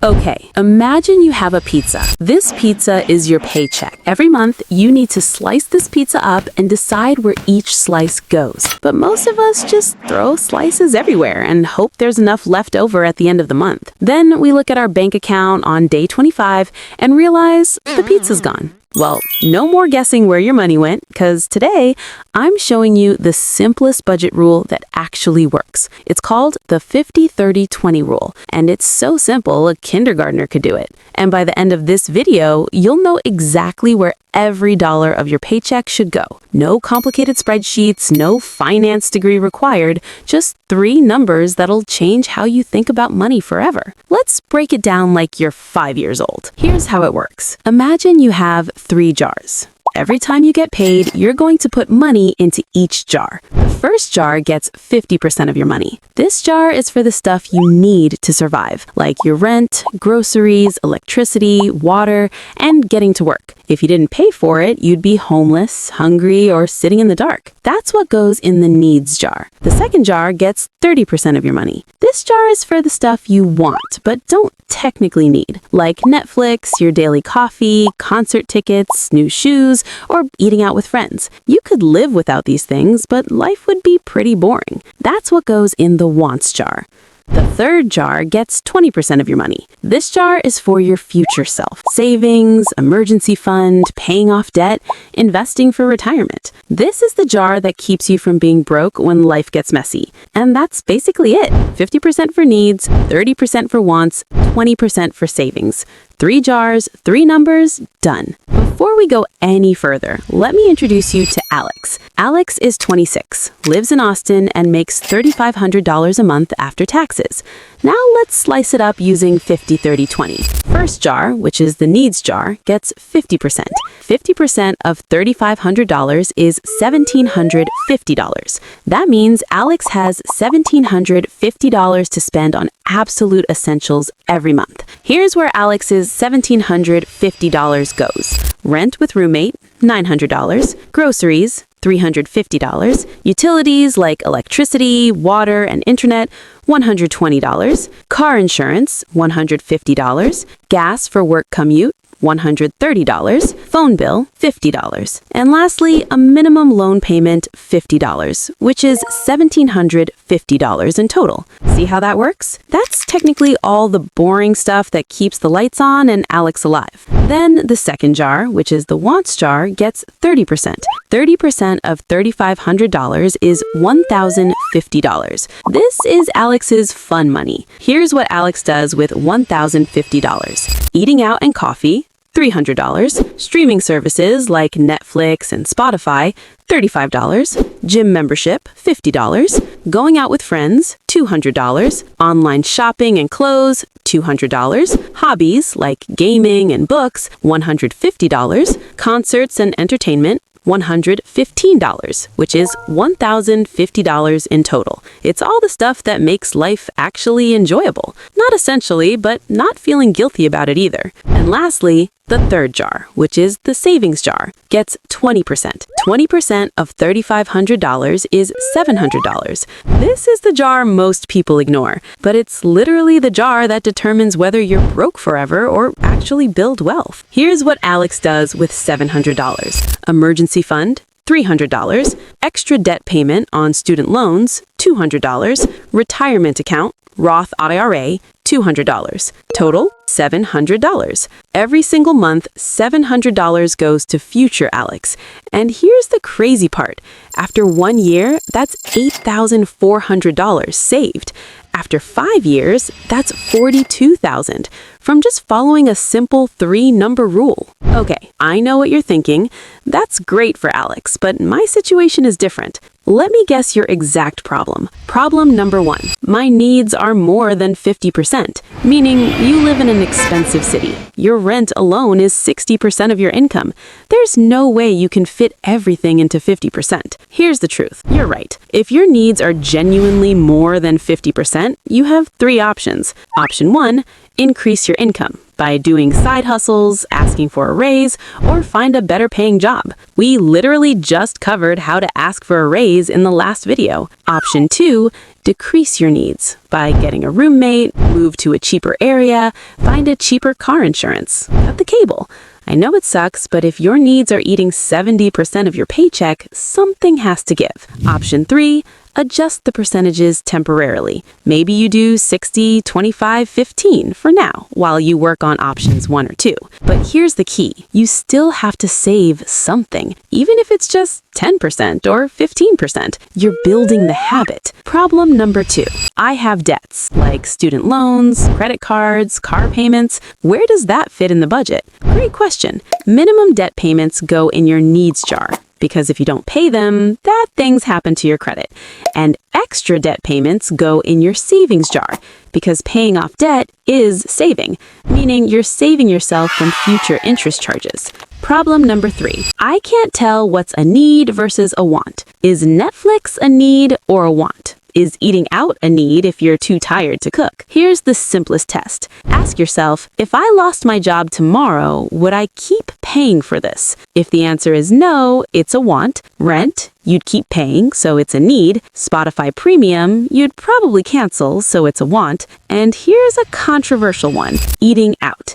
Okay, imagine you have a pizza. This pizza is your paycheck. Every month, you need to slice this pizza up and decide where each slice goes. But most of us just throw slices everywhere and hope there's enough left over at the end of the month. Then we look at our bank account on day 25 and realize the pizza's gone. Well, no more guessing where your money went, because today I'm showing you the simplest budget rule that actually works. It's called the 50-30-20 rule, and it's so simple a kindergartner could do it. And by the end of this video, you'll know exactly where every dollar of your paycheck should go. No complicated spreadsheets, no finance degree required, just 3 numbers that'll change how you think about money forever. Let's break it down like you're 5 years old. Here's how it works. Imagine you have 3 jars. Every time you get paid, you're going to put money into each jar. The first jar gets 50% of your money. This jar is for the stuff you need to survive, like your rent, groceries, electricity, water, and getting to work. If you didn't pay for it, you'd be homeless, hungry, or sitting in the dark. That's what goes in the needs jar. The second jar gets 30% of your money. This jar is for the stuff you want, but don't technically need, like Netflix, your daily coffee, concert tickets, new shoes, or eating out with friends. You could live without these things, but life would be pretty boring. That's what goes in the wants jar. The third jar gets 20% of your money. This jar is for your future self. Savings, emergency fund, paying off debt, investing for retirement. This is the jar that keeps you from being broke when life gets messy. And that's basically it. 50% for needs, 30% for wants, 20% for savings. 3 jars, 3 numbers, done. Before we go any further, let me introduce you to Alex. Alex is 26, lives in Austin, and makes $3,500 a month after taxes. Now let's slice it up using 50-30-20. First jar, which is the needs jar, gets 50%. 50% of $3,500 is $1,750. That means Alex has $1,750 to spend on absolute essentials every month. Here's where Alex's $1,750 goes. Rent with roommate, $900. Groceries, $350. Utilities like electricity, water, and internet, $120. Car insurance, $150. Gas for work commute, $130. Phone bill, $50. And lastly, a minimum loan payment, $50, which is $1,750 in total. See how that works? That's technically all the boring stuff that keeps the lights on and Alex alive. Then the second jar, which is the wants jar, gets 30%. 30% of $3,500 is $1,050. This is Alex's fun money. Here's what Alex does with $1,050. Eating out and coffee, $300. Streaming services like Netflix and Spotify, $35. Gym membership, $50. Going out with friends, $200. Online shopping and clothes, $200. Hobbies like gaming and books, $150. Concerts and entertainment, $115, which is $1,050 in total. It's all the stuff that makes life actually enjoyable. Not essentially, but not feeling guilty about it either. And lastly, the third jar, which is the savings jar, gets 20%. 20% of $3,500 is $700. This is the jar most people ignore, but it's literally the jar that determines whether you're broke forever or actually build wealth. Here's what Alex does with $700. Emergency fund, $300. Extra debt payment on student loans, $200. Retirement account, Roth IRA, $200. Total, $700. Every single month, $700 goes to future Alex. And here's the crazy part. After 1 year, that's $8,400 saved. After 5 years, that's $42,000 from just following a simple 3-number rule. Okay, I know what you're thinking. That's great for Alex, but my situation is different. Let me guess your exact problem. Problem number 1. My needs are more than 50%, meaning you live in an expensive city. Your rent alone is 60% of your income. There's no way you can fit everything into 50%. Here's the truth. You're right. If your needs are genuinely more than 50%, you have 3 options. Option 1, increase your income by doing side hustles, asking for a raise, or find a better paying job. We literally just covered how to ask for a raise in the last video. Option 2, decrease your needs by getting a roommate, move to a cheaper area, find a cheaper car insurance, cut the cable. I know it sucks, but if your needs are eating 70% of your paycheck, something has to give. Option 3, adjust the percentages temporarily. Maybe you do 60, 25, 15 for now while you work on options 1 or 2. But here's the key. You still have to save something, even if it's just 10% or 15%. You're building the habit. Problem number 2. I have debts like student loans, credit cards, car payments. Where does that fit in the budget? Great question. Minimum debt payments go in your needs jar, because if you don't pay them, bad things happen to your credit. And extra debt payments go in your savings jar, because paying off debt is saving, meaning you're saving yourself from future interest charges. Problem number 3. I can't tell what's a need versus a want. Is Netflix a need or a want? Is eating out a need if you're too tired to cook? Here's the simplest test. Ask yourself, if I lost my job tomorrow, would I keep paying for this? If the answer is no, it's a want. Rent, you'd keep paying, so it's a need. Spotify Premium, you'd probably cancel, so it's a want. And here's a controversial one, eating out.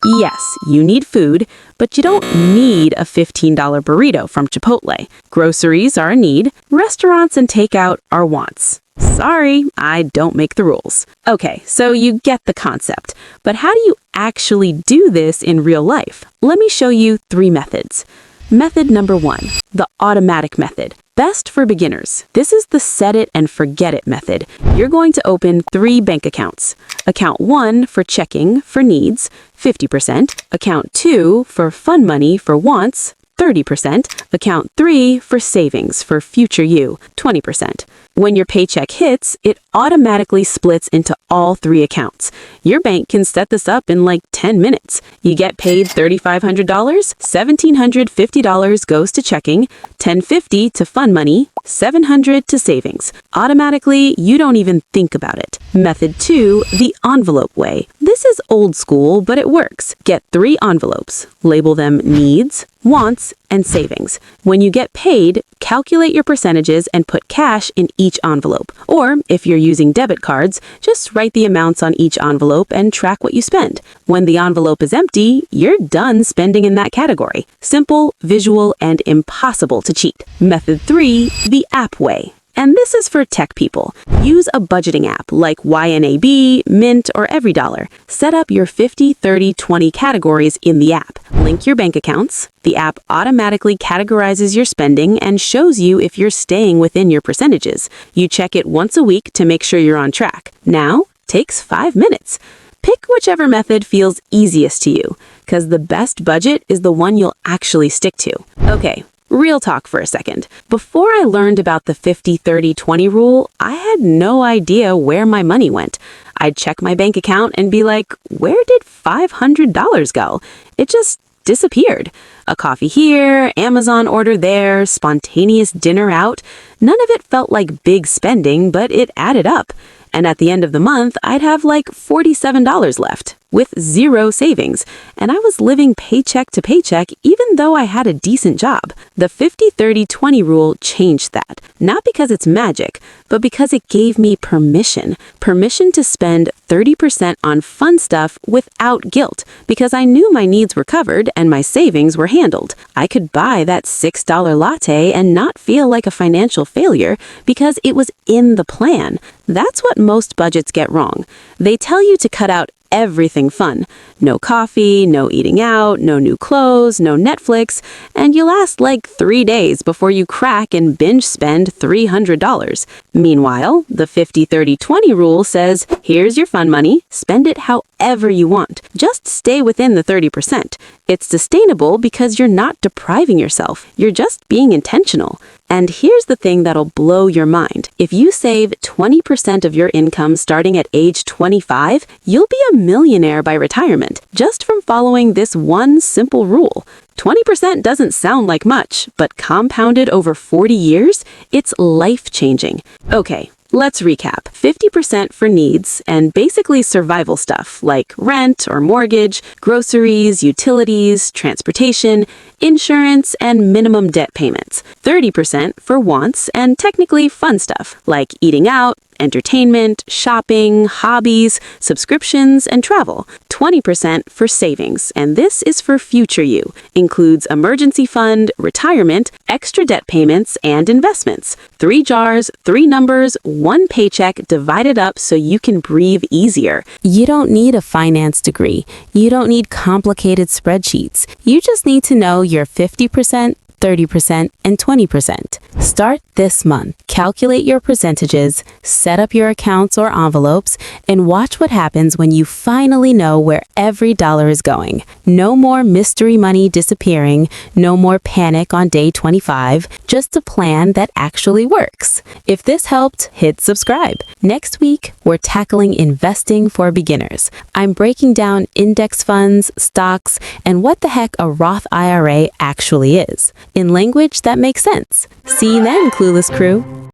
Yes, you need food, but you don't need a $15 burrito from Chipotle. Groceries are a need. Restaurants and takeout are wants. Sorry, I don't make the rules. Okay, so you get the concept. But how do you actually do this in real life? Let me show you 3 methods. Method number 1, the automatic method. Best for beginners. This is the set it and forget it method. You're going to open 3 bank accounts. Account 1 for checking, for needs, 50%. Account 2 for fun money, for wants, 30%. Account 3 for savings, for future you, 20%. When your paycheck hits, it automatically splits into all 3 accounts. Your bank can set this up in like 10 minutes. You get paid $3,500, $1,750 goes to checking, $1,050 to fun money, $700 to savings. Automatically, you don't even think about it. Method 2, the envelope way. This is old school, but it works. Get 3 envelopes. Label them needs, wants, and savings. When you get paid, calculate your percentages and put cash in each envelope. Or, if you're using debit cards, just write the amounts on each envelope and track what you spend. When the envelope is empty, you're done spending in that category. Simple, visual, and impossible to cheat. Method 3, the app way. And this is for tech people. Use a budgeting app like YNAB, Mint, or EveryDollar. Set up your 50, 30, 20 categories in the app. Link your bank accounts. The app automatically categorizes your spending and shows you if you're staying within your percentages. You check it once a week to make sure you're on track. Now, takes 5 minutes. Pick whichever method feels easiest to you, because the best budget is the one you'll actually stick to. Okay. Real talk for a second. Before I learned about the 50-30-20 rule, I had no idea where my money went. I'd check my bank account and be like, where did $500 go? It just disappeared. A coffee here, Amazon order there, spontaneous dinner out. None of it felt like big spending, but it added up. And at the end of the month, I'd have like $47 left, with 0 savings. And I was living paycheck to paycheck even though I had a decent job. The 50-30-20 rule changed that. Not because it's magic, but because it gave me permission. Permission to spend 30% on fun stuff without guilt, because I knew my needs were covered and my savings were handled. I could buy that $6 latte and not feel like a financial failure because it was in the plan. That's what most budgets get wrong. They tell you to cut out everything fun. No coffee, no eating out, no new clothes, no Netflix, and you last like 3 days before you crack and binge spend $300. Meanwhile, the 50-30-20 rule says, here's your fun money, spend it however you want. Just stay within the 30%. It's sustainable because you're not depriving yourself. You're just being intentional. And here's the thing that'll blow your mind. If you save 20% of your income starting at age 25, you'll be a millionaire by retirement, just from following this one simple rule. 20% doesn't sound like much, but compounded over 40 years, it's life-changing. Okay, Let's recap. 50% for needs and basically survival stuff like rent or mortgage, groceries, utilities, transportation, insurance, and minimum debt payments. 30% for wants and technically fun stuff like eating out, entertainment, shopping, hobbies, subscriptions, and travel. 20% for savings, and this is for future you. Includes emergency fund, retirement, extra debt payments, and investments. 3 jars, 3 numbers, 1 paycheck divided up so you can breathe easier. You don't need a finance degree. You don't need complicated spreadsheets. You just need to know your 50%, 30%, and 20%. Start this month. Calculate your percentages, set up your accounts or envelopes, and watch what happens when you finally know where every dollar is going. No more mystery money disappearing, no more panic on day 25, just a plan that actually works. If this helped, hit subscribe. Next week, we're tackling investing for beginners. I'm breaking down index funds, stocks, and what the heck a Roth IRA actually is, in language that makes sense. See you then, Clueless Crew.